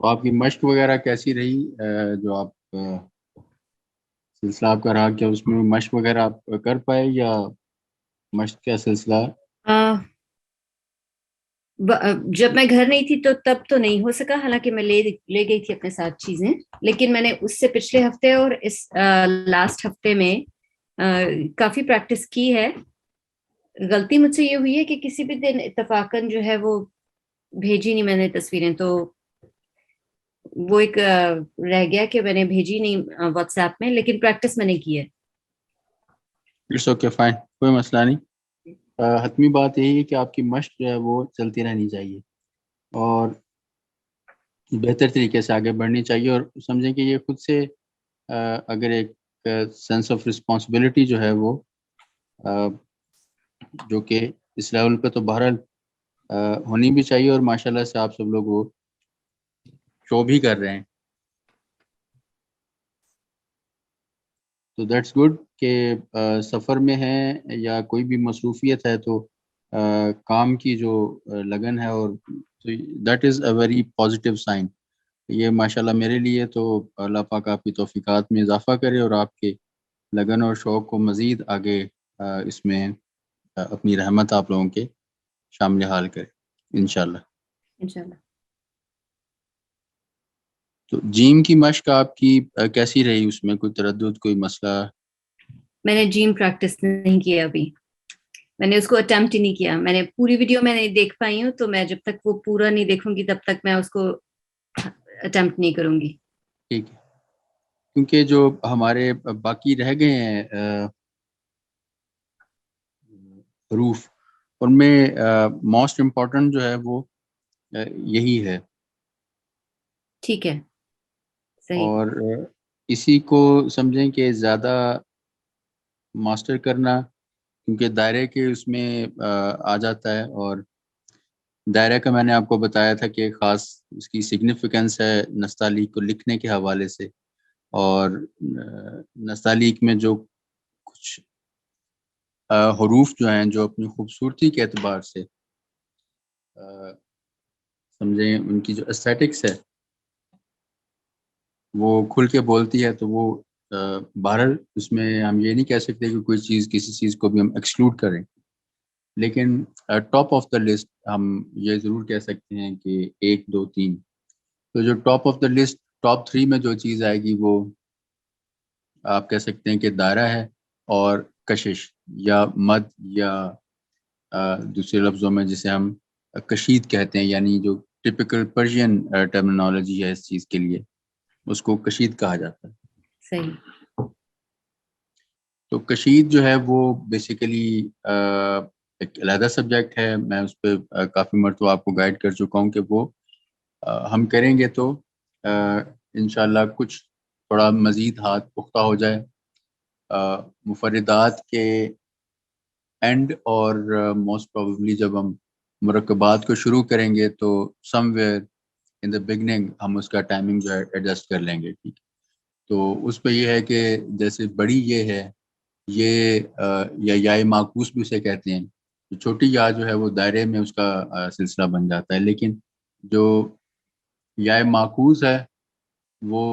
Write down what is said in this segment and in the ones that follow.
تو آپ کی مشق وغیرہ کیسی رہی؟ جو آپ سلسلہ آپ کا رہا، کیا اس میں مشق وغیرہ آپ کر پائے یا مشق کا سلسلہ؟ جب میں گھر نہیں تھی تو تب تو نہیں ہو سکا، حالانکہ میں لے گئی تھی اپنے ساتھ چیزیں، لیکن میں نے اس سے پچھلے ہفتے اور اس لاسٹ ہفتے میں کافی پریکٹس کی ہے۔ غلطی مجھ سے یہ ہوئی ہے کہ کسی بھی دن اتفاقاً جو ہے وہ بھیجی نہیں میں نے تصویریں، تو وہ ایک رہ گیا کہ میں نے بھیجی نہیں واٹس ایپ میں، لیکن پریکٹس میں نے کی ہے۔ اٹس اوکے، فائن، کوئی مسئلہ نہیں۔ حتمی بات یہی ہے کہ آپ کی مشق جو ہے وہ چلتی رہنی چاہیے اور بہتر طریقے سے آگے بڑھنی چاہیے، اور سمجھیں کہ یہ خود سے اگر ایک سینس آف رسپانسبلٹی جو ہے وہ جو کہ اس لیول پہ تو بہرحال ہونی بھی چاہیے، اور ماشاءاللہ سے آپ سب لوگ وہ شو بھی کر رہے ہیں، تو دیٹس گڈ کہ سفر میں ہے یا کوئی بھی مصروفیت ہے تو کام کی جو لگن ہے، اور that is a very positive sign. یہ ماشاءاللہ میرے لیے تو اللہ پاک آپ کی توفیقات میں اضافہ کرے اور آپ کے لگن اور شوق کو مزید آگے اس میں اپنی رحمت آپ لوگوں کے شامل حال کرے انشاءاللہ۔ انشاءاللہ۔ تو جیم کی مشق آپ کی کیسی رہی؟ اس میں کوئی تردد، کوئی مسئلہ؟ میں نے جیم پریکٹس نہیں کیا ابھی، میں نے اس کو اٹیمپٹ ہی نہیں کیا۔ میں نے پوری ویڈیو میں نہیں دیکھ پائی ہوں، تو میں جب تک وہ پورا نہیں دیکھوں گی تب تک میں اس کو اٹیمپٹ نہیں کروں گی۔ ٹھیک ہے، کیونکہ جو ہمارے باقی رہ گئے ہیں حروف، ان میں موسٹ امپورٹنٹ جو ہے وہ یہی ہے، ٹھیک ہے، صحیح۔ اور اسی کو سمجھیں کہ زیادہ ماسٹر کرنا، کیونکہ دائرے کے اس میں آ جاتا ہے، اور دائرہ کا میں نے آپ کو بتایا تھا کہ خاص اس کی سگنیفیکنس ہے نستعلیق کو لکھنے کے حوالے سے، اور نستعلیق میں جو کچھ حروف جو ہیں جو اپنی خوبصورتی کے اعتبار سے سمجھیں ان کی جو اسٹیٹکس ہے وہ کھل کے بولتی ہے، تو وہ بہرحال اس میں ہم یہ نہیں کہہ سکتے کہ کوئی چیز کسی چیز کو بھی ہم ایکسکلوڈ کریں، لیکن ٹاپ آف دا لسٹ ہم یہ ضرور کہہ سکتے ہیں کہ 1 2 3۔ تو جو top of the list, top 3 میں جو چیز آئے گی وہ آپ کہہ سکتے ہیں کہ دائرہ ہے، اور کشش یا مد، یا دوسرے لفظوں میں جسے ہم کشید کہتے ہیں، یعنی جو ٹپیکل پرشین ٹرمینالوجی ہے اس چیز کے لیے، اس کو کشید کہا جاتا ہے۔ صحیح۔ تو کشید جو ہے وہ بیسیکلی ایک علیحدہ سبجیکٹ ہے، میں اس پہ کافی مرتبہ آپ کو گائیڈ کر چکا ہوں کہ وہ ہم کریں گے تو انشاءاللہ کچھ تھوڑا مزید ہاتھ پختہ ہو جائے مفردات کے اینڈ، اور موسٹ پروبیبلی جب ہم مرکبات کو شروع کریں گے تو سم ویئر ان دا بگننگ ہم اس کا ٹائمنگ جو ہے ایڈجسٹ کر لیں گے، ٹھیک۔ تو اس پہ یہ ہے کہ جیسے بڑی یہ ہے، یہ یا یائے معکوس بھی اسے کہتے ہیں، چھوٹی یا جو ہے وہ دائرے میں اس کا سلسلہ بن جاتا ہے، لیکن جو یائے معکوس ہے وہ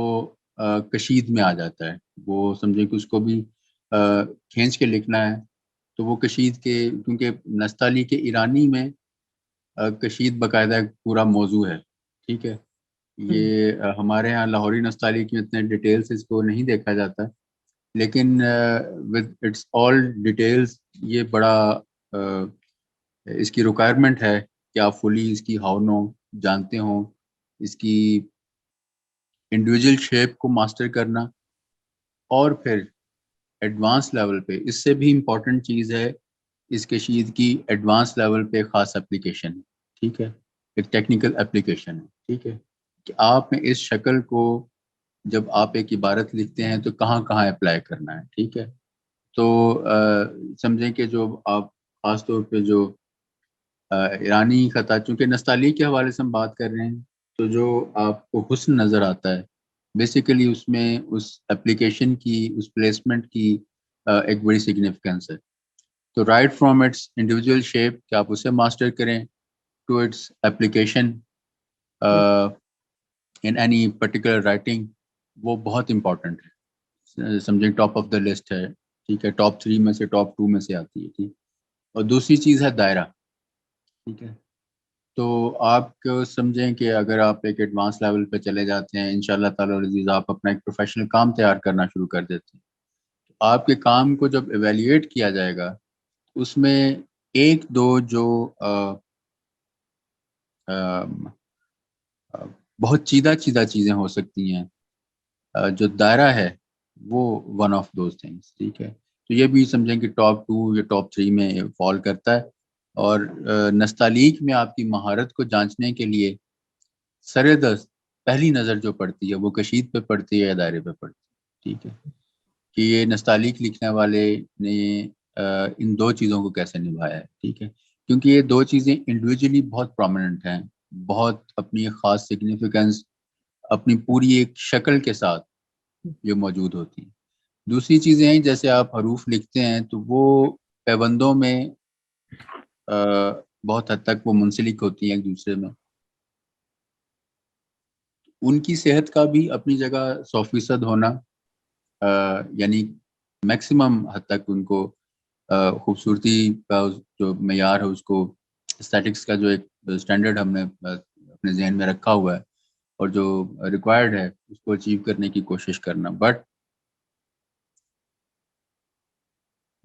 کشید میں آ جاتا ہے، وہ سمجھے کہ اس کو بھی کھینچ کے لکھنا ہے تو وہ کشید کے، کیونکہ نستعلیق کے ایرانی میں کشید باقاعدہ ایک پورا موضوع ہے، ٹھیک ہے۔ یہ ہمارے ہاں لاہوری نستعلیق میں اتنے ڈیٹیل سے اس کو نہیں دیکھا جاتا، لیکن ود اٹس آل ڈیٹیلز یہ بڑا اس کی ریکوائرمنٹ ہے کہ آپ فلی اس کی ہاؤ نو جانتے ہوں، اس کی انڈیویجول شیپ کو ماسٹر کرنا، اور پھر ایڈوانس لیول پہ اس سے بھی امپورٹنٹ چیز ہے اس کشید کی ایڈوانس لیول پہ خاص اپلیکیشن ہے، ٹھیک ہے، ایک ٹیکنیکل اپلیکیشن ہے، ٹھیک ہے، کہ آپ نے اس شکل کو جب آپ ایک عبارت لکھتے ہیں تو کہاں کہاں اپلائی کرنا ہے، ٹھیک ہے۔ تو سمجھیں کہ جو آپ خاص طور پہ جو ایرانی خطہ، چونکہ نستعلیق کے حوالے سے ہم بات کر رہے ہیں، تو جو آپ کو حسن نظر آتا ہے بیسیکلی اس میں اس اپلیکیشن کی، اس پلیسمنٹ کی ایک بڑی سگنیفیکنس ہے۔ تو right from its individual shape کہ آپ اسے ماسٹر کریں to its application in any particular writing, وہ بہت امپورٹنٹ ہے. سمجھیں ٹاپ آف دا لسٹ ہے, ٹھیک ہے, ٹاپ 3 میں سے ٹاپ 2 میں سے آتی ہے, ٹھیک. اور دوسری چیز ہے دائرہ, ٹھیک ہے. تو آپ کو سمجھیں کہ اگر آپ ایک ایڈوانس لیول پہ چلے جاتے ہیں, انشاءاللہ تعالی عزیز آپ اپنا ایک پروفیشنل کام تیار کرنا شروع کر دیتے ہیں. آپ کے کام کو جب ایویلیویٹ کیا جائے گا, اس میں ایک دو جو بہت چیدہ چیزیں ہو سکتی ہیں, جو دائرہ ہے وہ ون آف دوز تھنگس, ٹھیک ہے. تو یہ بھی سمجھیں کہ ٹاپ 2 یا ٹاپ 3 میں فال کرتا ہے. اور نستعلیق میں آپ کی مہارت کو جانچنے کے لیے سر دست پہلی نظر جو پڑتی ہے وہ کشید پہ پڑتی ہے یا دائرے پہ پڑتی ہے, ٹھیک ہے, کہ یہ نستعلیق لکھنے والے نے ان دو چیزوں کو کیسے نبھایا ہے, ٹھیک ہے. کیونکہ یہ دو چیزیں انڈیویجولی بہت پرومیننٹ ہیں, بہت اپنی خاص سگنیفیکنس, اپنی پوری ایک شکل کے ساتھ یہ موجود ہوتی ہیں. دوسری چیزیں ہیں جیسے آپ حروف لکھتے ہیں تو وہ پیوندوں میں بہت حد تک وہ منسلک ہوتی ہیں ایک دوسرے میں. ان کی صحت کا بھی اپنی جگہ 100% ہونا, یعنی میکسیمم حد تک ان کو خوبصورتی کا جو معیار ہے, اس کو اسٹیٹکس کا جو ایک اسٹینڈرڈ ہم نے اپنے ذہن میں رکھا ہوا ہے اور جو ریکوائرڈ ہے اس کو اچیو کرنے کی کوشش کرنا. بٹ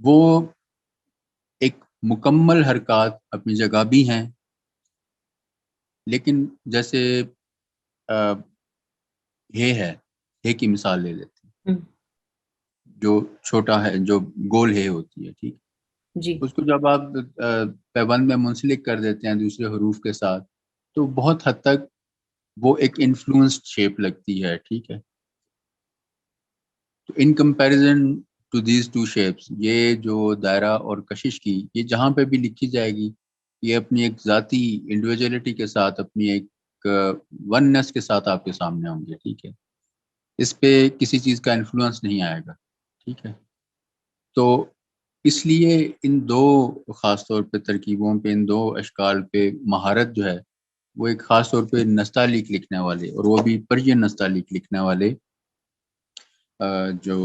وہ ایک مکمل حرکات اپنی جگہ بھی ہیں, لیکن جیسے ہے کی مثال لے لیتے ہیں, جو چھوٹا ہے, جو گول ہے ہوتی ہے, ٹھیک. جی. اس کو جب آپ پیوند میں منسلک کر دیتے ہیں دوسرے حروف کے ساتھ تو بہت حد تک وہ ایک انفلوئنسڈ شیپ لگتی ہے, ٹھیک ہے. تو in comparison to these two shapes, یہ جو دائرہ اور کشش کی, یہ جہاں پہ بھی لکھی جائے گی یہ اپنی ایک ذاتی انڈیویجولیٹی کے ساتھ, اپنی ایک وننس کے ساتھ آپ کے سامنے ہوں گے, ٹھیک ہے. اس پہ کسی چیز کا انفلوئنس نہیں آئے گا, ٹھیک ہے. تو اس لیے ان دو خاص طور پہ ترکیبوں پہ, ان دو اشکال پہ مہارت جو ہے وہ ایک خاص طور پہ نستعلیق لکھنے والے, اور وہ بھی پرین نستعلیق لکھنے والے جو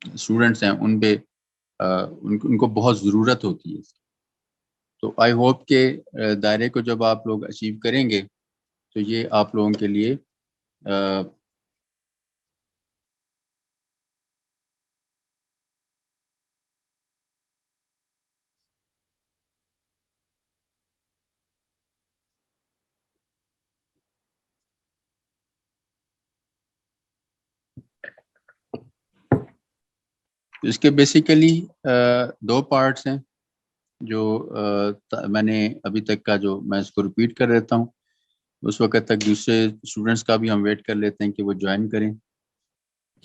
اسٹوڈنٹس ہیں ان پہ ان کو بہت ضرورت ہوتی ہے. تو آئی ہوپ کہ دائرے کو جب آپ لوگ اچیو کریں گے تو یہ آپ لوگوں کے لیے اس کے بیسیکلی 2 پارٹس ہیں جو میں نے ابھی تک کا, جو میں اس کو ریپیٹ کر دیتا ہوں. اس وقت تک دوسرے اسٹوڈنٹس کا بھی ہم ویٹ کر لیتے ہیں کہ وہ جوائن کریں.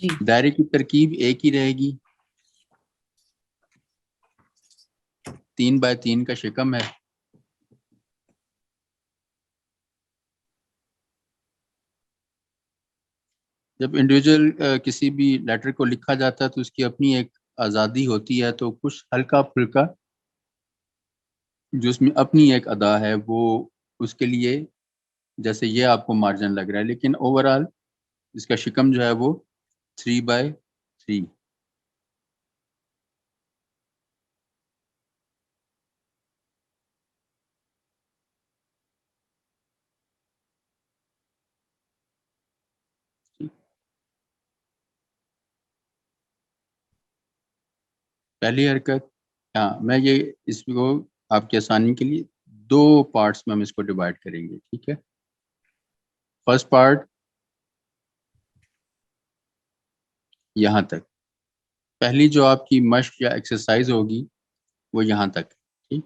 جی. دائرے کی ترکیب ایک ہی رہے گی, 3x3 کا شکم ہے. جب انڈیویجول کسی بھی لیٹر کو لکھا جاتا ہے تو اس کی اپنی ایک آزادی ہوتی ہے, تو کچھ ہلکا پھلکا جو اس میں اپنی ایک ادا ہے وہ اس کے لیے, جیسے یہ آپ کو مارجن لگ رہا ہے, لیکن اوورال اس کا شکم جو ہے وہ 3x3. پہلی حرکت, ہاں میں یہ اس کو آپ کی آسانی کے لیے 2 پارٹس میں ہم اس کو ڈیوائڈ کریں گے, ٹھیک ہے. فرسٹ پارٹ یہاں تک, پہلی جو آپ کی مشق یا ایکسرسائز ہوگی وہ یہاں تک, ٹھیک.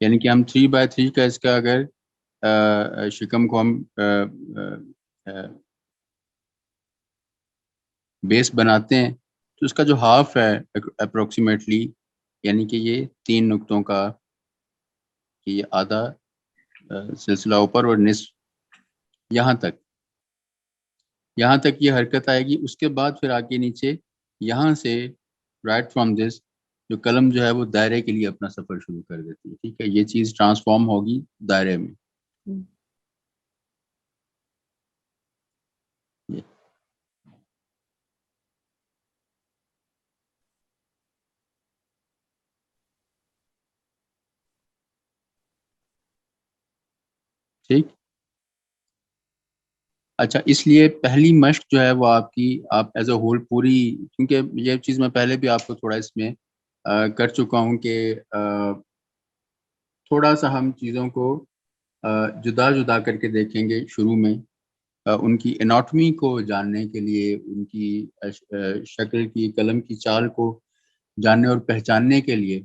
یعنی کہ ہم 3x3 کا اس کا اگر شکم کو ہم بیس بناتے ہیں تو اس کا جو ہاف ہے اپروکسیمیٹلی, یعنی کہ یہ 3 نقطوں کا یہ آدھا سلسلہ اوپر اور نصف, یہاں تک یہ حرکت آئے گی. اس کے بعد پھر آگے نیچے یہاں سے رائٹ فرام دس جو قلم جو ہے وہ دائرے کے لیے اپنا سفر شروع کر دیتی ہے, ٹھیک ہے. یہ چیز ٹرانسفارم ہوگی دائرے میں. ٹھیک. اچھا اس لیے پہلی مشق جو ہے وہ آپ کی آپ ایز اے ہول پوری، کیونکہ یہ چیز میں پہلے بھی آپ کو تھوڑا اس میں کر چکا ہوں کہ تھوڑا سا ہم چیزوں کو جدا جدا کر کے دیکھیں گے شروع میں، ان کی اناٹمی کو جاننے کے لیے، ان کی شکل کی، قلم کی چال کو جاننے اور پہچاننے کے لیے.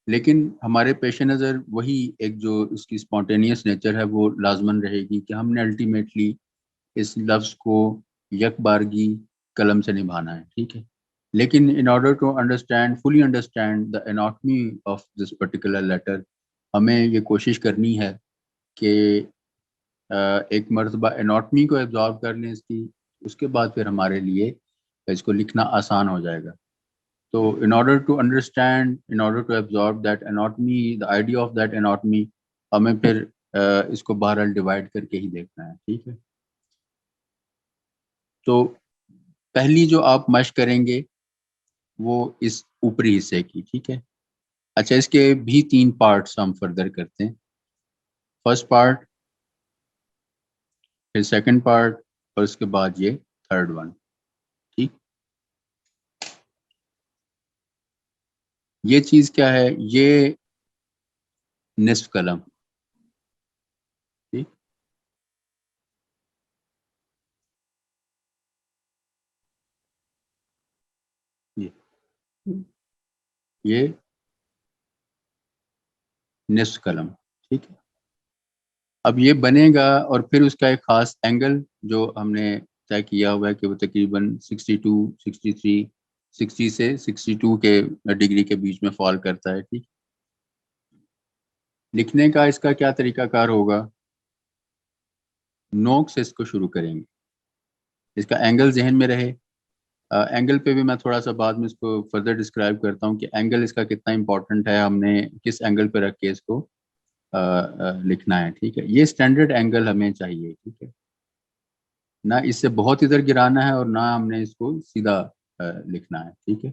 لیکن ہمارے پیش نظر وہی ایک جو اس کی اسپونٹینیس نیچر ہے وہ لازماً رہے گی کہ ہم نے الٹیمیٹلی اس لفظ کو یک بارگی قلم سے نبھانا ہے. ٹھیک ہے. لیکن in order to fully understand the anatomy of this particular letter، ہمیں یہ کوشش کرنی ہے کہ ایک مرتبہ اناٹمی کو ایبزارو کر لیں اس کی، اس کے بعد پھر ہمارے لیے اس کو لکھنا آسان ہو جائے گا. تو in order to understand, in order to absorb that anatomy, the idea of that anatomy، ہمیں پھر اس کو بہرحال ڈیوائڈ کر کے ہی دیکھنا ہے. ٹھیک ہے. تو پہلی جو آپ مشق کریں گے وہ اس اوپری حصے کی. ٹھیک ہے. اچھا اس کے بھی 3 پارٹس ہم فردر کرتے ہیں. فرسٹ پارٹ، پھر سیکنڈ پارٹ، اور اس کے بعد یہ تھرڈ ون. ٹھیک. یہ چیز کیا ہے؟ یہ نصف قلم. ٹھیک. یہ نصف قلم. ٹھیک ہے. اب یہ بنے گا اور پھر اس کا ایک خاص اینگل جو ہم نے طے کیا ہوا ہے کہ وہ تقریباً 62، 63، 60 سے 62 کے ڈگری کے بیچ میں فال کرتا ہے. ٹھیک. لکھنے کا اس کا کیا طریقہ کار ہوگا؟ نوک سے اس کو شروع کریں گے. اس کا اینگل ذہن میں رہے. اینگل پہ بھی میں تھوڑا سا بعد میں اس کو فردر ڈسکرائب کرتا ہوں کہ اینگل اس کا کتنا امپورٹنٹ ہے، ہم نے کس اینگل پہ رکھ کے اس کو لکھنا ہے. ٹھیک ہے. یہ اسٹینڈرڈ اینگل ہمیں چاہیے. ٹھیک ہے. نہ اس سے بہت ادھر گرانا ہے اور نہ ہم نے اس کو سیدھا لکھنا ہے. ٹھیک ہے.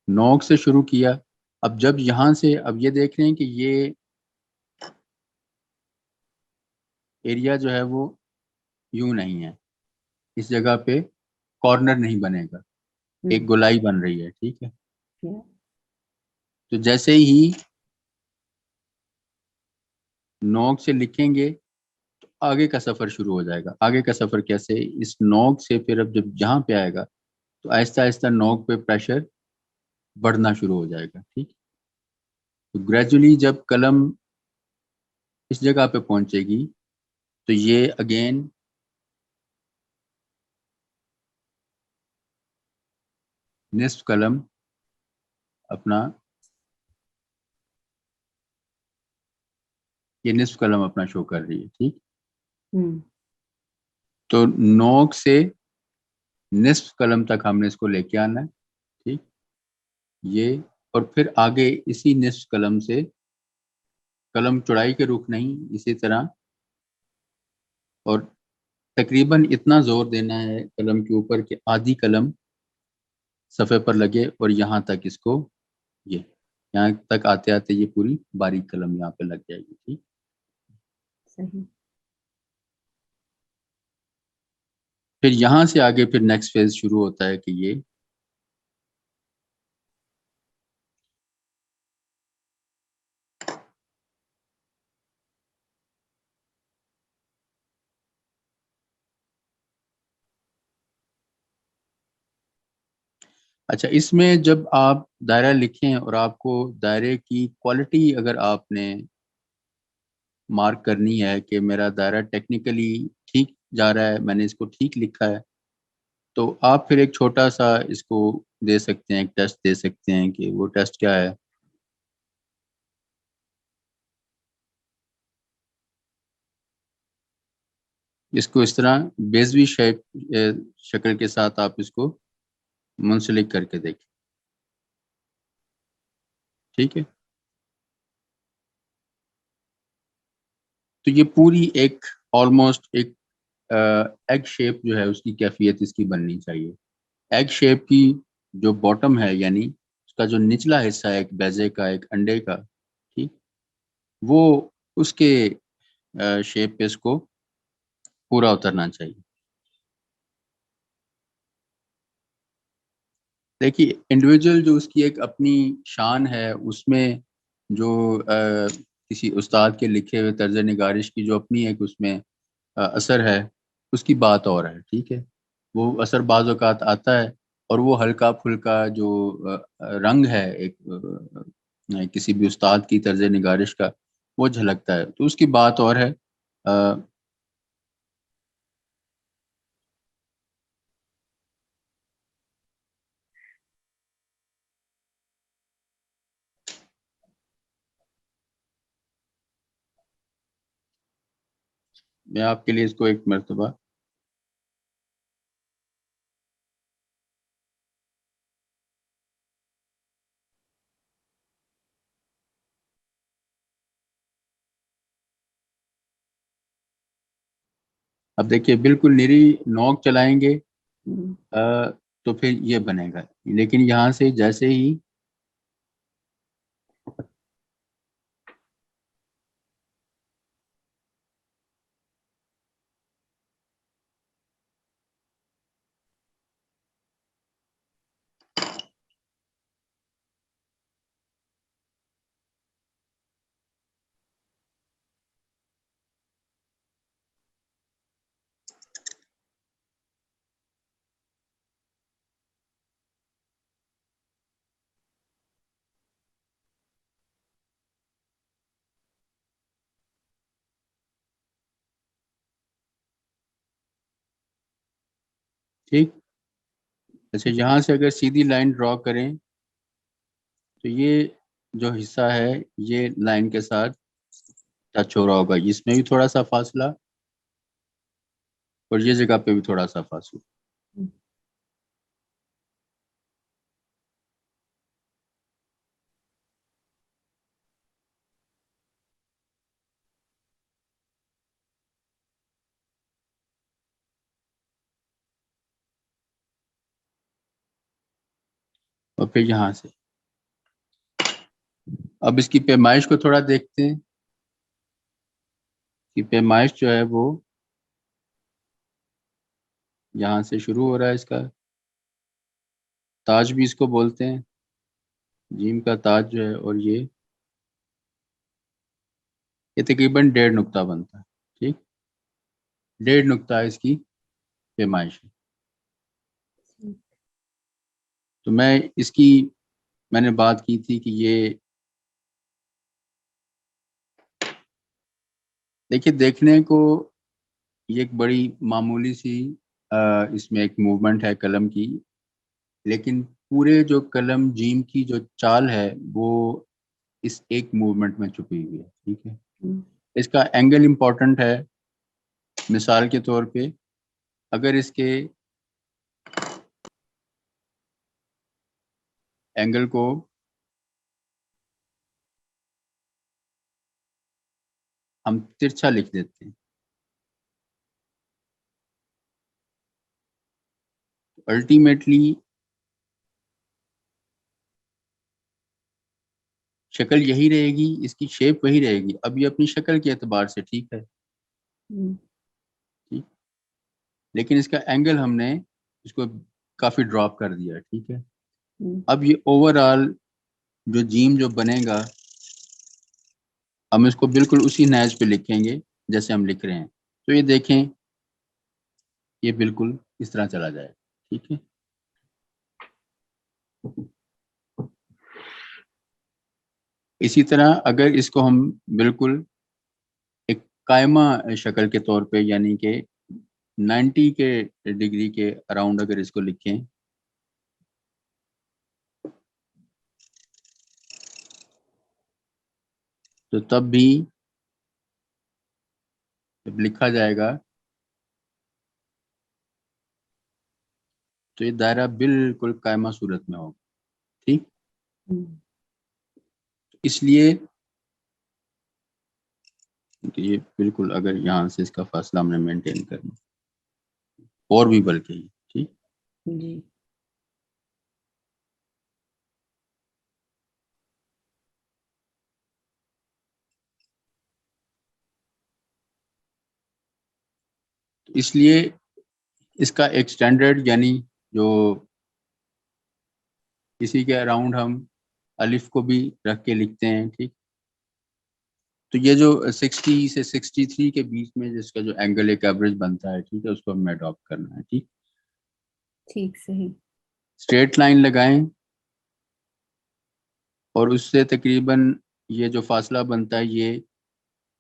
نوک سے شروع کیا. اب جب یہاں سے اب یہ دیکھ رہے ہیں کہ یہ ایریا جو ہے وہ یوں نہیں ہے، اس جگہ پہ کارنر نہیں بنے گا، ایک گولائی بن رہی ہے. ٹھیک ہے. تو جیسے ہی نوک سے لکھیں گے تو آگے کا سفر شروع ہو جائے گا. آگے کا سفر کیسے؟ اس نوک سے پھر اب جب جہاں پہ آئے گا تو آہستہ آہستہ نوک پہ پریشر بڑھنا شروع ہو جائے گا. ٹھیک. تو گریجولی جب قلم اس جگہ پہ پہنچے گی تو یہ اگین نصف قلم اپنا یہ نصف قلم اپنا شو کر رہی ہے. ٹھیک. تو نوک سے نصف قلم تک ہم نے اس کو لے کے آنا ہے. ٹھیک. یہ اور پھر آگے اسی نصف قلم سے قلم چوڑائی کے رخ نہیں، اسی طرح، اور تقریباً اتنا زور دینا ہے قلم کے اوپر کہ آدھی قلم صفحے پر لگے اور یہاں تک اس کو یہ یہاں تک آتے آتے یہ پوری باریک قلم یہاں پہ لگ جائے گی. ٹھیک. صحیح. پھر یہاں سے آگے پھر نیکسٹ فیز شروع ہوتا ہے کہ یہ اچھا اس میں جب آپ دائرہ لکھیں اور آپ کو دائرے کی کوالٹی اگر آپ نے مارک کرنی ہے کہ میرا دائرہ ٹیکنیکلی ٹھیک جا رہا ہے، میں نے اس کو ٹھیک لکھا ہے، تو آپ پھر ایک چھوٹا سا اس کو دے سکتے ہیں، ایک ٹیسٹ دے سکتے ہیں کہ وہ ٹیسٹ کیا ہے. اس کو اس طرح بیزوی شکل کے ساتھ آپ اس کو منسلک کر کے دیکھیں. ٹھیک ہے. تو یہ پوری ایک آلموسٹ ایک ایگ شیپ جو ہے اس کی کیفیت اس کی بننی چاہیے. ایگ شیپ کی جو باٹم ہے یعنی اس کا جو نچلا حصہ ہے ایک بیزے کا ایک انڈے کا، ٹھیک، وہ اس کے شیپ پہ اس کو پورا اترنا چاہیے. دیکھیے انڈیویجول جو اس کی ایک اپنی شان ہے، اس میں جو کسی استاد کے لکھے ہوئے طرز نگارش کی جو اپنی ایک اس میں اثر ہے، اس کی بات اور ہے، ٹھیک ہے. وہ اثر بعض اوقات آتا ہے اور وہ ہلکا پھلکا جو رنگ ہے ایک کسی بھی استاد کی طرز نگارش کا، وہ جھلکتا ہے، تو اس کی بات اور ہے. میں آپ کے لیے اس کو ایک مرتبہ اب دیکھیے بالکل نری نوک چلائیں گے تو پھر یہ بنے گا، لیکن یہاں سے جیسے ہی ٹھیک. اچھا یہاں سے اگر سیدھی لائن ڈرا کریں تو یہ جو حصہ ہے یہ لائن کے ساتھ ٹچ ہو رہا ہوگا، اس میں بھی تھوڑا سا فاصلہ اور یہ جگہ پہ بھی تھوڑا سا فاصلہ. اور پھر یہاں سے اب اس کی پیمائش کو تھوڑا دیکھتے ہیں کہ پیمائش جو ہے وہ یہاں سے شروع ہو رہا ہے، اس کا تاج بھی اس کو بولتے ہیں، جیم کا تاج جو ہے، اور یہ تقریباً 1.5 نقطہ بنتا ہے، ٹھیک، 1.5 نقطہ اس کی پیمائش ہے. تو میں نے بات کی تھی کہ یہ دیکھیے دیکھنے کو یہ ایک بڑی معمولی سی اس میں ایک موومنٹ ہے قلم کی، لیکن پورے جو قلم جیم کی جو چال ہے وہ اس ایک موومنٹ میں چھپی ہوئی ہے، ٹھیک ہے. اس کا اینگل امپورٹنٹ ہے. مثال کے طور پہ اگر اس کے اینگل کو ہم ترچھا لکھ دیتے ہیں، الٹیمیٹلی شکل یہی رہے گی، اس کی شیپ وہی رہے گی. اب یہ اپنی شکل کے اعتبار سے ٹھیک ہے، ٹھیک، لیکن اس کا اینگل ہم نے اس کو کافی ڈراپ کر دیا، ٹھیک ہے. اب یہ اوور آل جو جیم جو بنے گا ہم اس کو بالکل اسی نیز پہ لکھیں گے جیسے ہم لکھ رہے ہیں. تو یہ دیکھیں یہ بالکل اس طرح چلا جائے، ٹھیک ہے. اسی طرح اگر اس کو ہم بالکل ایک قائمہ شکل کے طور پہ یعنی کہ 90 کے ڈگری کے اراؤنڈ اگر اس کو لکھیں تو تب بھی جب لکھا جائے گا تو یہ دائرہ بالکل قائمہ صورت میں ہوگا، ٹھیک. اس لیے کہ یہ بالکل اگر یہاں سے اس کا فاصلہ ہم نے مینٹین کرنا، اور بھی بلکہ ٹھیک. جی اس لیے اس کا ایک سٹینڈرڈ یعنی جو اسی کے اراؤنڈ ہم الف کو بھی رکھ کے لکھتے ہیں. ٹھیک. تو یہ جو 60 سے 63 کے بیچ میں جس کا جو اینگل ایک ایوریج بنتا ہے, ٹھیک ہے, اس کو ہمیں اڈاپٹ کرنا ہے. ٹھیک ٹھیک صحیح. اسٹریٹ لائن لگائیں اور اس سے تقریباً یہ جو فاصلہ بنتا ہے یہ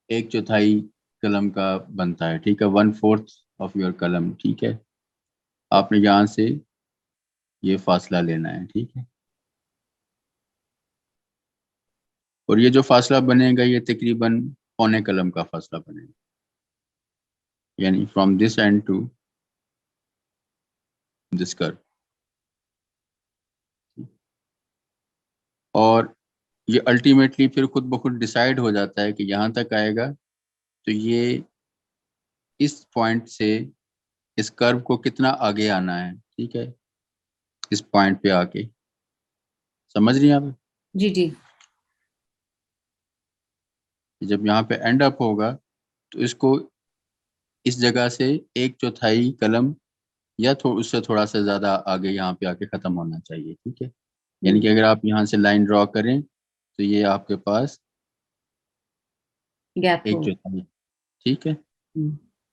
1/4 قلم کا بنتا ہے. ٹھیک ہے, 1/4 آف یور قلم. ٹھیک ہے, آپ نے یہاں سے یہ فاصلہ لینا ہے. ٹھیک ہے, اور یہ جو فاصلہ بنے گا یہ تقریباً 1/4 قلم کا فاصلہ بنے گا, یعنی from this end to this کرو. اور یہ الٹیمیٹلی پھر خود بخود ڈیسائیڈ ہو جاتا ہے کہ یہاں تک آئے گا تو یہ اس پوائنٹ سے اس کرو کو کتنا آگے آنا ہے. ٹھیک ہے, اس پوائنٹ پہ آ کے. سمجھ رہی ہیں آپ؟ جی جی. جب یہاں پہ اینڈ اپ ہوگا تو اس کو اس جگہ سے 1/4 قلم یا اس سے تھوڑا سا زیادہ آگے یہاں پہ آ کے ختم ہونا چاہیے. ٹھیک ہے, یعنی کہ اگر آپ یہاں سے لائن ڈرا کریں تو یہ آپ کے پاس گیپ ہو. 1/4. ٹھیک ہے,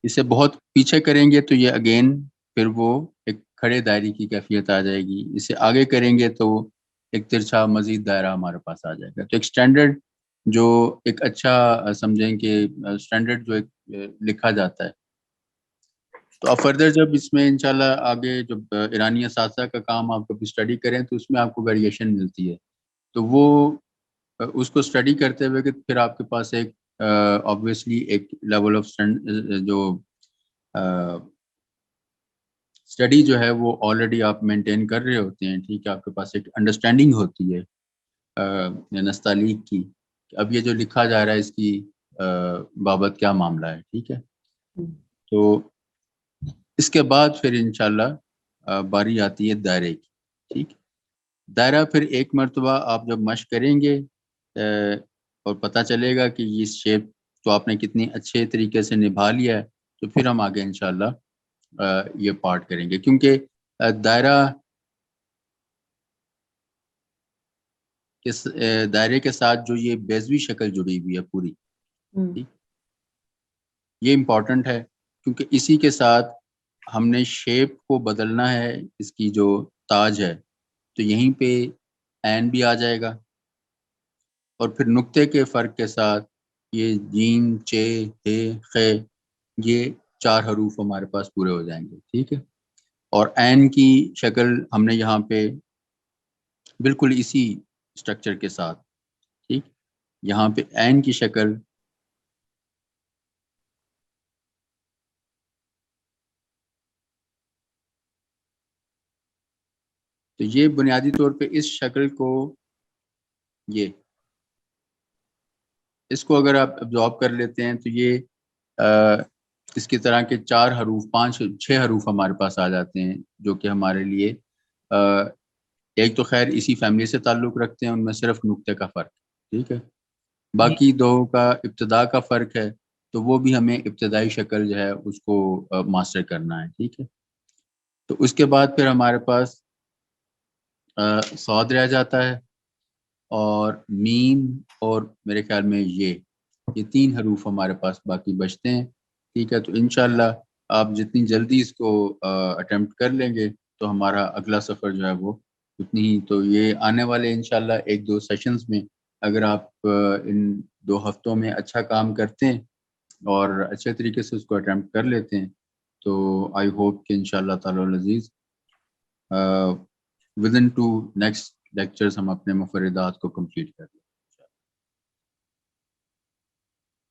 اسے بہت پیچھے کریں گے تو یہ اگین پھر وہ ایک کھڑے دائرے کی کیفیت آ جائے گی. اسے آگے کریں گے تو ایک ترچھا مزید دائرہ ہمارے پاس آ جائے گا. تو ایک سٹینڈرڈ جو ایک اچھا سمجھیں کہ سٹینڈرڈ جو ایک لکھا جاتا ہے. تو آپ فردر جب اس میں انشاءاللہ آگے جب ایرانی اساتذہ کا کام آپ کبھی اسٹڈی کریں تو اس میں آپ کو ویریشن ملتی ہے, تو وہ اس کو اسٹڈی کرتے ہوئے کہ پھر آپ کے پاس ایک obviously ایک لیول آف جو اسٹڈی جو ہے وہ آلریڈی آپ مینٹین کر رہے ہوتے ہیں. ٹھیک ہے, آپ کے پاس ایک انڈرسٹینڈنگ ہوتی ہے نستعلیق کی, اب یہ جو لکھا جا رہا ہے اس کی بابت کیا معاملہ ہے. ٹھیک ہے, تو اس کے بعد پھر انشاءاللہ باری آتی ہے دائرے کی. ٹھیک, دائرہ پھر ایک مرتبہ آپ جب مشق کریں گے اور پتہ چلے گا کہ یہ شیپ تو آپ نے کتنی اچھے طریقے سے نبھا لیا ہے, تو پھر ہم آگے انشاءاللہ یہ پارٹ کریں گے, کیونکہ دائرے کے ساتھ جو یہ بیضوی شکل جڑی ہوئی ہے پوری, یہ امپورٹنٹ ہے کیونکہ اسی کے ساتھ ہم نے شیپ کو بدلنا ہے. اس کی جو تاج ہے تو یہیں پہ عین بھی آ جائے گا, اور پھر نقطے کے فرق کے ساتھ یہ جیم چے ہے خے یہ 4 حروف ہمارے پاس پورے ہو جائیں گے. ٹھیک ہے, اور عین کی شکل ہم نے یہاں پہ بالکل اسی اسٹرکچر کے ساتھ. ٹھیک, یہاں پہ عین کی شکل تو یہ بنیادی طور پہ اس شکل کو یہ اس کو اگر آپ ابزارب کر لیتے ہیں تو یہ اس کی طرح کے 4 حروف 5-6 حروف ہمارے پاس آ جاتے ہیں جو کہ ہمارے لیے ایک تو خیر اسی فیملی سے تعلق رکھتے ہیں, ان میں صرف نقطے کا فرق. ٹھیک ہے, باقی 2 کا ابتدا کا فرق ہے, تو وہ بھی ہمیں ابتدائی شکل جو ہے اس کو ماسٹر کرنا ہے. ٹھیک ہے, تو اس کے بعد پھر ہمارے پاس صاد رہ جاتا ہے اور میم اور میرے خیال میں یہ 3 حروف ہمارے پاس باقی بچتے ہیں. ٹھیک ہے, تو انشاءاللہ آپ جتنی جلدی اس کو اٹیمپٹ کر لیں گے تو ہمارا اگلا سفر جو ہے وہ اتنی ہی. تو یہ آنے والے انشاءاللہ 1-2 سیشنز میں اگر آپ ان 2 ہفتوں میں اچھا کام کرتے ہیں اور اچھے طریقے سے اس کو اٹیمپٹ کر لیتے ہیں تو آئی ہوپ کہ انشاءاللہ تعالی العزیز within 2 نیکسٹ لیکچرز ہم اپنے مفردات کو کمپلیٹ کر لیں.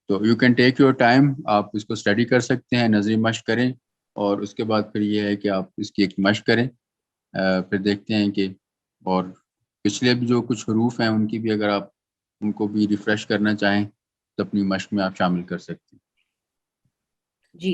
تو you can take your time, آپ اس کو اسٹڈی کر سکتے ہیں, نظری مشق کریں, اور اس کے بعد پھر یہ ہے کہ آپ اس کی ایک مشق کریں. پھر دیکھتے ہیں کہ اور پچھلے بھی جو کچھ حروف ہیں ان کی بھی اگر آپ ان کو بھی ریفریش کرنا چاہیں تو اپنی مشق میں آپ شامل کر سکتے ہیں. جی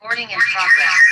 Recording in progress.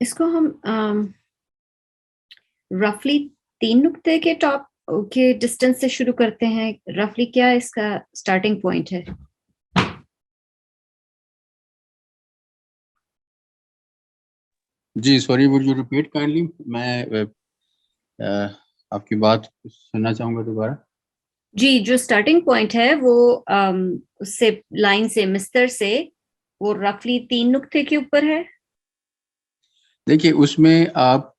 اس کو ہم رفلی 3 نقطے کے ٹاپ کے ڈسٹینس سے شروع کرتے ہیں. رفلی کیا اس کا اسٹارٹنگ پوائنٹ ہے؟ جی sorry, would you repeat kindly? میں آپ کی بات سننا چاہوں گا دوبارہ. جی جو اسٹارٹنگ پوائنٹ ہے وہ اس سے لائن سے مستر سے وہ رفلی 3 نقطے کے اوپر ہے. دیکھیے اس میں آپ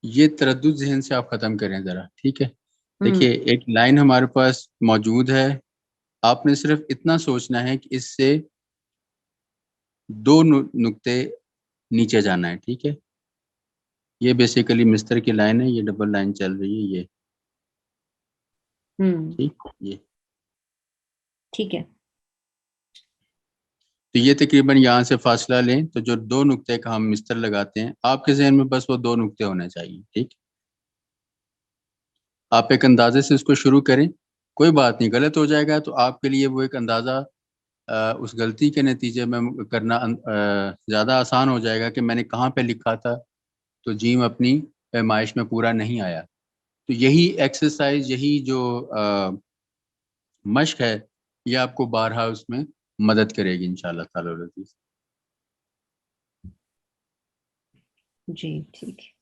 یہ تردد ذہن سے آپ ختم کریں ذرا، ٹھیک ہے. دیکھیے ایک لائن ہمارے پاس موجود ہے، آپ نے صرف اتنا سوچنا ہے کہ اس سے 2 نقطے نیچے جانا ہے، ٹھیک ہے. یہ بیسیکلی مستر کی لائن ہے، یہ ڈبل لائن چل رہی ہے، یہ ٹھیک. یہ ٹھیک ہے. تو یہ تقریباً یہاں سے فاصلہ لیں تو جو 2 نقطے کا ہم مستر لگاتے ہیں آپ کے ذہن میں بس وہ 2 نقطے ہونے چاہیے، ٹھیک. آپ ایک اندازے سے اس کو شروع کریں، کوئی بات نہیں، غلط ہو جائے گا تو آپ کے لیے وہ ایک اندازہ اس غلطی کے نتیجے میں کرنا زیادہ آسان ہو جائے گا کہ میں نے کہاں پہ لکھا تھا تو جیم اپنی پیمائش میں پورا نہیں آیا. تو یہی ایکسرسائز، یہی جو مشق ہے، یہ آپ کو بارہا اس میں مدد کرے گی انشاءاللہ تعالی العزیز. جی ٹھیک ہے.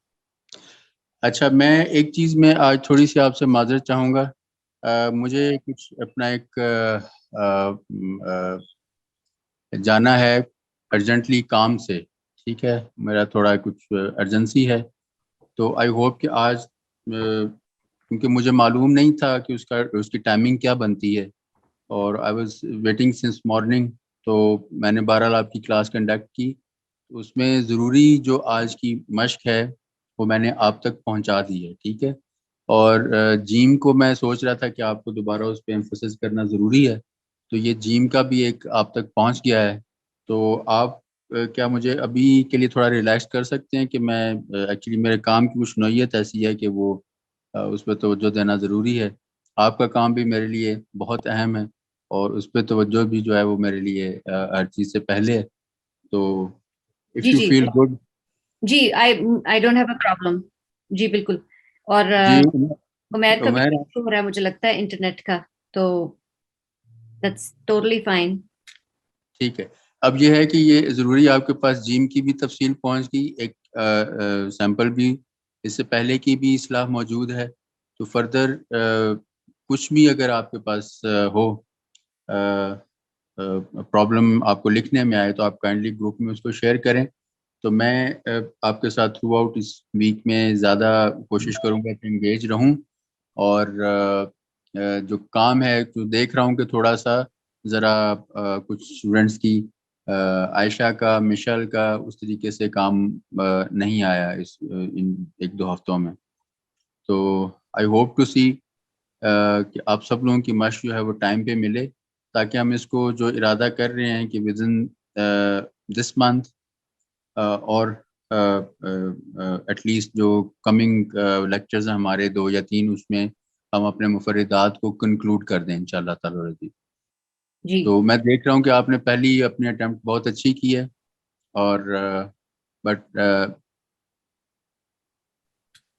اچھا، میں ایک چیز میں آج تھوڑی سی آپ سے معذرت چاہوں گا. مجھے کچھ اپنا ایک جانا ہے ارجنٹلی کام سے، ٹھیک ہے. میرا تھوڑا کچھ ارجنسی ہے، تو آئی ہوپ کہ آج کیونکہ مجھے معلوم نہیں تھا کہ اس کی ٹائمنگ کیا بنتی ہے، اور I was waiting since morning. تو میں نے بہرحال آپ کی کلاس کنڈکٹ کی، تو اس میں ضروری جو آج کی مشق ہے وہ میں نے آپ تک پہنچا دی ہے، ٹھیک ہے. اور جیم کو میں سوچ رہا تھا کہ آپ کو دوبارہ اس پہ ایمفسس کرنا ضروری ہے، تو یہ جیم کا بھی ایک آپ تک پہنچ گیا ہے. تو آپ کیا مجھے ابھی کے لیے تھوڑا ریلیکس کر سکتے ہیں کہ میں ایکچولی میرے کام کی کچھ نوعیت ایسی ہے کہ وہ اس پہ توجہ دینا ضروری ہے. آپ کا کام بھی میرے لیے بہت اہم ہے، اور اس پہ توجہ بھی جو ہے وہ میرے لیے ہر چیز سے پہلے ہے. تو جی اف یو جی فیل گڈ. جی I don't have a problem. جی بالکل. اور جی عمیر کا بھی عمیر، ایشو ہو رہا ہے مجھے لگتا ہے انٹرنیٹ کا، تو دیٹس ٹوٹلی فائن. ٹھیک ہے. اب یہ ہے کہ یہ ضروری آپ کے پاس جیم کی بھی تفصیل پہنچ گئی، ایک سیمپل بھی اس سے پہلے کی بھی اصلاح موجود ہے. تو فردر کچھ بھی اگر آپ کے پاس ہو پرابلم آپ کو لکھنے میں آئے تو آپ کائنڈلی گروپ میں اس کو شیئر کریں. تو میں آپ کے ساتھ تھرو آؤٹ اس ویک میں زیادہ کوشش کروں گا کہ انگیج رہوں. اور جو کام ہے تو دیکھ رہا ہوں کہ تھوڑا سا ذرا کچھ اسٹوڈنٹس کی عائشہ کا، مشل کا اس طریقے سے کام نہیں آیا ان 1-2 ہفتوں میں. تو آئی ہوپ ٹو سی کہ آپ سب لوگوں کی مشق جو ہے وہ ٹائم پہ ملے، تاکہ ہم اس کو جو ارادہ کر رہے ہیں کہ ود ان دس منتھ اور ایٹ لیسٹ جو کمنگ لیکچرز ہیں ہمارے 2 یا 3، اس میں ہم اپنے مفردات کو کنکلوڈ کر دیں انشاءاللہ تعالی. جی تو میں دیکھ رہا ہوں کہ آپ نے پہلی اپنی اٹیمپٹ بہت اچھی کی ہے، اور بٹ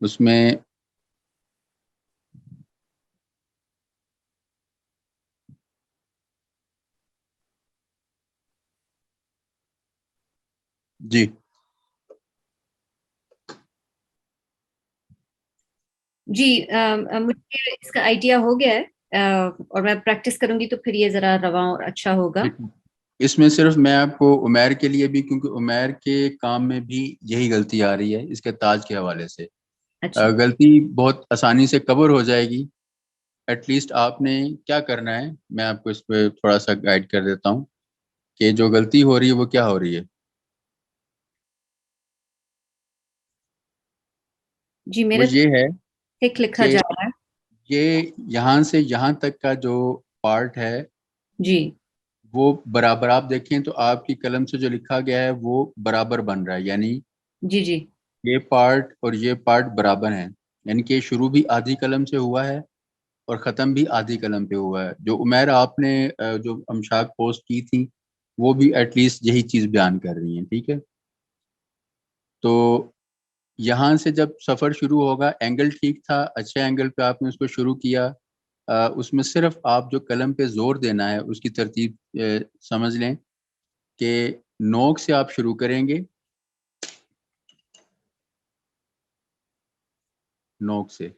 اس میں جی جی مجھے اس کا آئیڈیا ہو گیا ہے، اور میں پریکٹس کروں گی تو پھر یہ ذرا رواں اور اچھا ہوگا. اس میں صرف میں آپ کو عمیر کے لیے بھی، کیونکہ عمیر کے کام میں بھی یہی غلطی آ رہی ہے اس کے تاج کے حوالے سے، اچھا غلطی بہت آسانی سے کور ہو جائے گی. ایٹ لیسٹ آپ نے کیا کرنا ہے، میں آپ کو اس پہ تھوڑا سا گائیڈ کر دیتا ہوں کہ جو غلطی ہو رہی ہے وہ کیا ہو رہی ہے. جی وہ میرے یہ ہے ٹھیک لکھا کہ جا رہا ہے. یہ یہاں سے یہاں تک کا جو پارٹ ہے جی وہ برابر، آپ دیکھیں تو آپ کی قلم سے جو لکھا گیا ہے وہ برابر بن رہا ہے، یعنی جی جی یہ پارٹ اور یہ پارٹ برابر ہیں. یعنی کہ شروع بھی آدھی قلم سے ہوا ہے اور ختم بھی آدھی قلم پہ ہوا ہے. جو عمیر آپ نے جو امشاق پوسٹ کی تھی وہ بھی ایٹ لیسٹ یہی چیز بیان کر رہی ہیں، ٹھیک ہے. تو یہاں سے جب سفر شروع ہوگا، اینگل ٹھیک تھا، اچھے اینگل پہ آپ نے اس کو شروع کیا. اس میں صرف آپ جو قلم پہ زور دینا ہے اس کی ترتیب سمجھ لیں کہ نوک سے آپ شروع کریں گے، نوک سے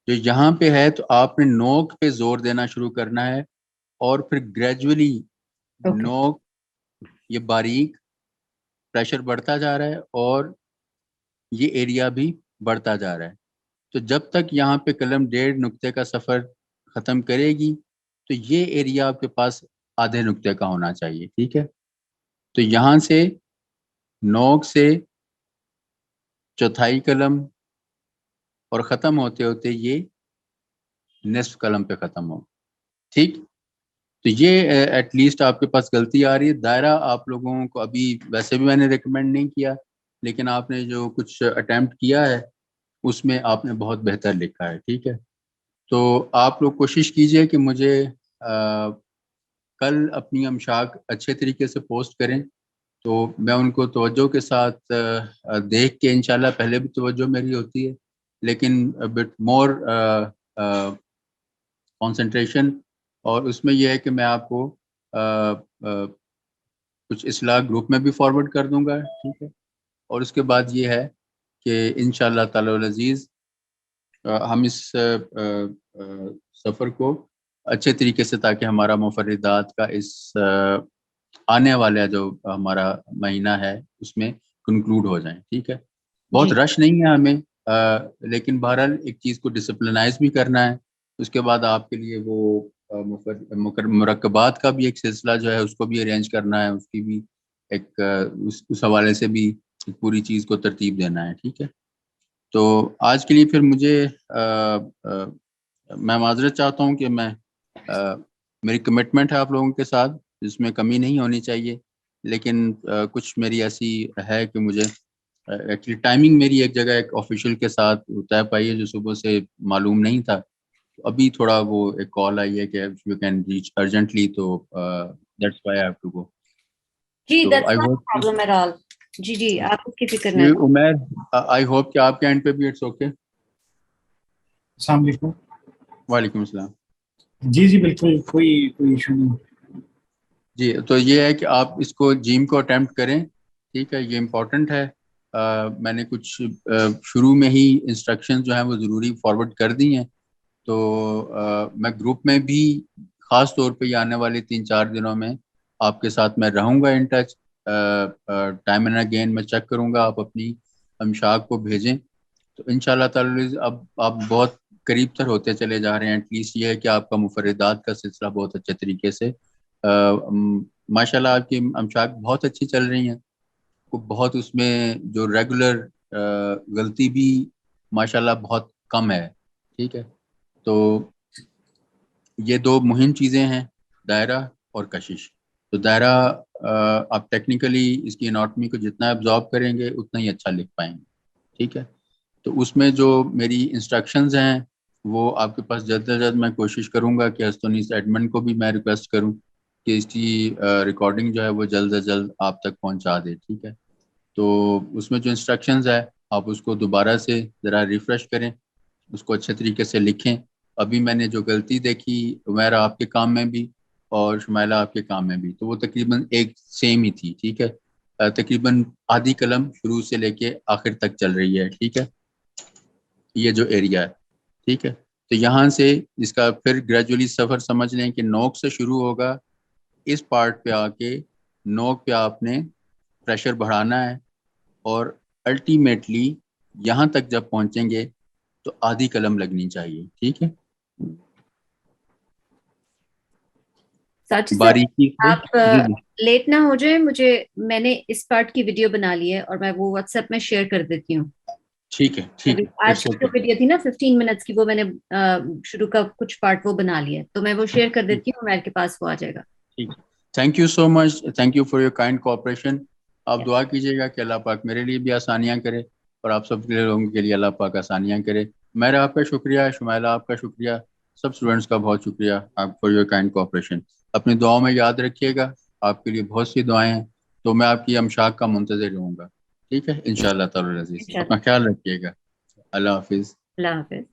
جو یہاں پہ ہے تو آپ نے نوک پہ زور دینا شروع کرنا ہے، اور پھر گریجولی نوک یہ باریک پریشر بڑھتا جا رہا ہے اور یہ ایریا بھی بڑھتا جا رہا ہے. تو جب تک یہاں پہ قلم 1.5 نقطے کا سفر ختم کرے گی تو یہ ایریا آپ کے پاس آدھے نقطے کا ہونا چاہیے. ٹھیک ہے، تو یہاں سے نوک سے چوتھائی قلم اور ختم ہوتے ہوتے یہ نصف قلم پہ ختم ہو. ٹھیک، تو یہ ایٹ لیسٹ آپ کے پاس غلطی آ رہی ہے. دائرہ آپ لوگوں کو ابھی ویسے بھی میں نے ریکمینڈ نہیں کیا، لیکن آپ نے جو کچھ اٹیمپٹ کیا ہے اس میں آپ نے بہت بہتر لکھا ہے. ٹھیک ہے، تو آپ لوگ کوشش کیجئے کہ مجھے کل اپنی امشاق اچھے طریقے سے پوسٹ کریں، تو میں ان کو توجہ کے ساتھ دیکھ کے انشاءاللہ، پہلے بھی توجہ میری ہوتی ہے لیکن بٹ مور کنسنٹریشن، اور اس میں یہ ہے کہ میں آپ کو کچھ اصلاح گروپ میں بھی فارورڈ کر دوں گا. ٹھیک ہے، اور اس کے بعد یہ ہے کہ انشاءاللہ تعالی العزیز ہم اس سفر کو اچھے طریقے سے، تاکہ ہمارا مفردات کا اس آنے والا جو ہمارا مہینہ ہے اس میں کنکلوڈ ہو جائیں. ٹھیک ہے، بہت رش نہیں ہے ہمیں، لیکن بہرحال ایک چیز کو ڈسپلنائز بھی کرنا ہے. اس کے بعد آپ کے لیے وہ مرکبات کا بھی ایک سلسلہ جو ہے اس کو بھی ارینج کرنا ہے، اس کی بھی ایک اس حوالے سے بھی پوری چیز کو ترتیب دینا ہے. ٹھیک ہے، تو آج کے لیے پھر مجھے میں معذرت چاہتا ہوں کہ میں میری کمٹمنٹ ہے آپ لوگوں کے ساتھ، جس میں کمی نہیں ہونی چاہیے، لیکن کچھ میری ایسی ہے کہ مجھے ایکچولی ٹائمنگ میری ایک جگہ ایک آفیشیل کے ساتھ طے پائی ہے جو صبح سے معلوم نہیں تھا. ابھی تھوڑا وہ ایک کال آئی ہے کہ یو کین ریچ ارجنٹلی، تو that's why I have to go. جی that's not a problem at all. جی جی آپ کو کی فکر نہ. عمیر آئی ہوپ کہ آپ کے اینڈ پہ بھی اٹس اوکے. السلام علیکم. وعلیکم السلام. جی جی بالکل، کوئی ایشو نہیں. جی، تو یہ ہے کہ آپ اس کو جیم کو اٹیمپٹ کریں. ٹھیک ہے، یہ امپورٹنٹ ہے. میں نے کچھ شروع میں ہی انسٹرکشن جو ہیں وہ ضروری فارورڈ کر دی ہیں، تو میں گروپ میں بھی خاص طور پہ یہ آنے والے 3-4 دنوں میں آپ کے ساتھ میں رہوں گا in touch. Time and again میں چیک کروں گا، آپ اپنی امشاق کو بھیجیں. تو انشاءاللہ تعالی اب آپ بہت قریب تر ہوتے چلے جا رہے ہیں. ایٹ لیسٹ یہ ہے کہ آپ کا مفردات کا سلسلہ بہت اچھے طریقے سے ماشاءاللہ آپ کی امشاق بہت اچھی چل رہی ہیں. بہت اس میں جو ریگولر غلطی بھی ماشاءاللہ بہت کم ہے. ٹھیک ہے، تو یہ دو مہم چیزیں ہیں، دائرہ اور کشش. تو دائرہ آپ ٹیکنیکلی اس کی اناٹمی کو جتنا ابزارب کریں گے اتنا ہی اچھا لکھ پائیں گے. ٹھیک ہے، تو اس میں جو میری انسٹرکشنز ہیں وہ آپ کے پاس جلد از جلد میں کوشش کروں گا کہ ہستونیس ایڈمن کو بھی میں ریکویسٹ کروں کہ اس کی ریکارڈنگ جو ہے وہ جلد از جلد آپ تک پہنچا دے. ٹھیک ہے، تو اس میں جو انسٹرکشنز ہے آپ اس کو دوبارہ سے ذرا ریفریش کریں، اس کو اچھے طریقے سے لکھیں. ابھی میں نے جو غلطی دیکھی عمیرہ آپ کے کام میں بھی اور شمائلہ آپ کے کام میں بھی، تو وہ تقریباً ایک سیم ہی تھی. ٹھیک ہے، تقریباً آدھی قلم شروع سے لے کے آخر تک چل رہی ہے. ٹھیک ہے، یہ جو ایریا ہے. ٹھیک ہے، تو یہاں سے اس کا پھر گریجولی سفر سمجھ لیں کہ نوک سے شروع ہوگا، اس پارٹ پہ آ کے نوک پہ آپ نے پریشر بڑھانا ہے، اور الٹیمیٹلی یہاں تک جب پہنچیں گے تو آدھی قلم لگنی چاہیے. ٹھیک ہے، باریکی سے. آپ لیٹ نہ ہو جائے، میں نے اس پارٹ کی ویڈیو بنا لی ہے اور میں وہ واٹس ایپ میں شیئر کر دیتی ہوں. ٹھیک ہے، ٹھیک ہے. آج کی جو ویڈیو تھی نا 15 منٹس کی، وہ میں نے شروع کا کچھ پارٹ وہ بنا لیا ہے، تو میں وہ شیئر کر دیتی ہوں، میرے کے پاس وہ آ جائے گا. ٹھیک، thank you so much, thank you for your kind cooperation. آپ دعا کیجیے گا کہ اللہ پاک میرے لیے بھی آسانیاں کرے اور آپ سب کے لوگوں کے لیے اللہ پاک آسانیاں کرے. میرا آپ کا شکریہ، شمائلہ آپ کا شکریہ، سب اسٹوڈنٹس کا بہت شکریہ آپ فار یور کائنڈ کوآپریشن. اپنی دعاؤں میں یاد رکھیے گا، آپ کے لیے بہت سی دعائیں ہیں، تو میں آپ کی امشاق کا منتظر رہوں گا. ٹھیک ہے انشاءاللہ تعالی العزیز. انشاءاللہ. اپنا خیال رکھیے گا. اللہ حافظ. اللہ حافظ.